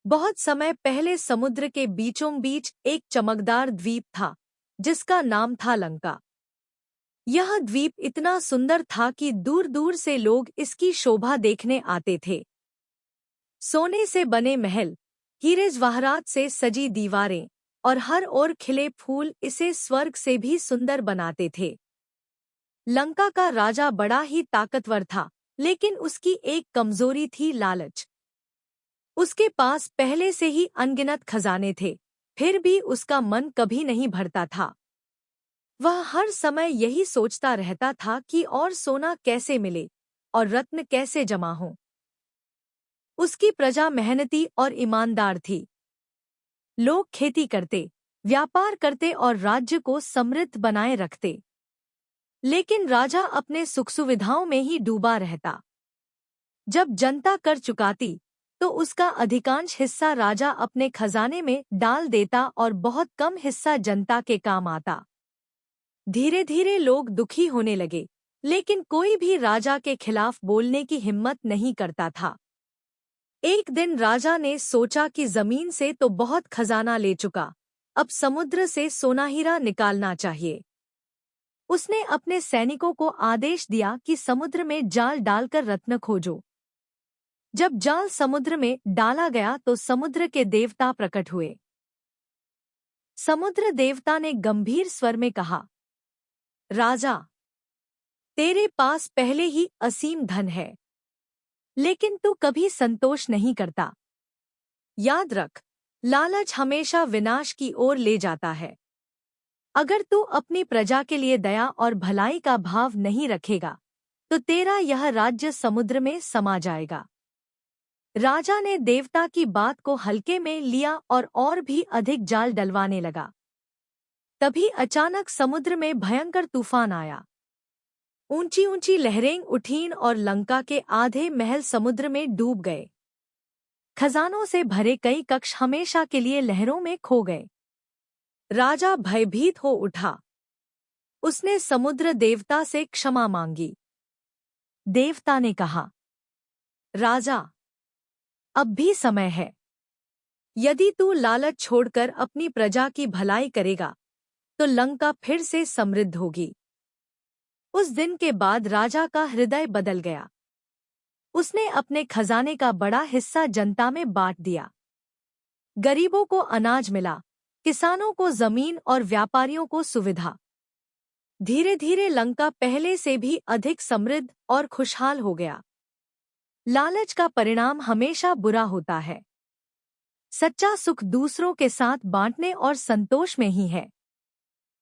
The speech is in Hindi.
बहुत समय पहले समुद्र के बीचों बीच एक चमकदार द्वीप था जिसका नाम था लंका। यह द्वीप इतना सुंदर था कि दूर दूर से लोग इसकी शोभा देखने आते थे। सोने से बने महल, हीरे जवाहरात से सजी दीवारें और हर ओर खिले फूल इसे स्वर्ग से भी सुंदर बनाते थे। लंका का राजा बड़ा ही ताकतवर था, लेकिन उसकी एक कमजोरी थी, लालच। उसके पास पहले से ही अनगिनत खजाने थे, फिर भी उसका मन कभी नहीं भरता था। वह हर समय यही सोचता रहता था कि और सोना कैसे मिले और रत्न कैसे जमा हों। उसकी प्रजा मेहनती और ईमानदार थी। लोग खेती करते, व्यापार करते और राज्य को समृद्ध बनाए रखते। लेकिन राजा अपने सुख सुविधाओं में ही डूबा रहता। जब जनता कर चुकाती तो उसका अधिकांश हिस्सा राजा अपने खजाने में डाल देता और बहुत कम हिस्सा जनता के काम आता। धीरे धीरे लोग दुखी होने लगे, लेकिन कोई भी राजा के खिलाफ बोलने की हिम्मत नहीं करता था। एक दिन राजा ने सोचा कि जमीन से तो बहुत खजाना ले चुका, अब समुद्र से सोना हीरा निकालना चाहिए। उसने अपने सैनिकों को आदेश दिया कि समुद्र में जाल डालकर रत्न खोजो। जब जाल समुद्र में डाला गया तो समुद्र के देवता प्रकट हुए। समुद्र देवता ने गंभीर स्वर में कहा, राजा, तेरे पास पहले ही असीम धन है, लेकिन तू कभी संतोष नहीं करता। याद रख, लालच हमेशा विनाश की ओर ले जाता है। अगर तू अपनी प्रजा के लिए दया और भलाई का भाव नहीं रखेगा, तो तेरा यह राज्य समुद्र में समा जाएगा। राजा ने देवता की बात को हल्के में लिया और भी अधिक जाल डलवाने लगा। तभी अचानक समुद्र में भयंकर तूफान आया। ऊंची ऊंची लहरें उठीं और लंका के आधे महल समुद्र में डूब गए। खजानों से भरे कई कक्ष हमेशा के लिए लहरों में खो गए। राजा भयभीत हो उठा। उसने समुद्र देवता से क्षमा मांगी। देवता ने कहा, राजा, अब भी समय है। यदि तू लालच छोड़कर अपनी प्रजा की भलाई करेगा, तो लंका फिर से समृद्ध होगी। उस दिन के बाद राजा का हृदय बदल गया। उसने अपने खजाने का बड़ा हिस्सा जनता में बांट दिया। गरीबों को अनाज मिला, किसानों को जमीन और व्यापारियों को सुविधा। धीरे धीरे लंका पहले से भी अधिक समृद्ध और खुशहाल हो गया। लालच का परिणाम हमेशा बुरा होता है। सच्चा सुख दूसरों के साथ बांटने और संतोष में ही है।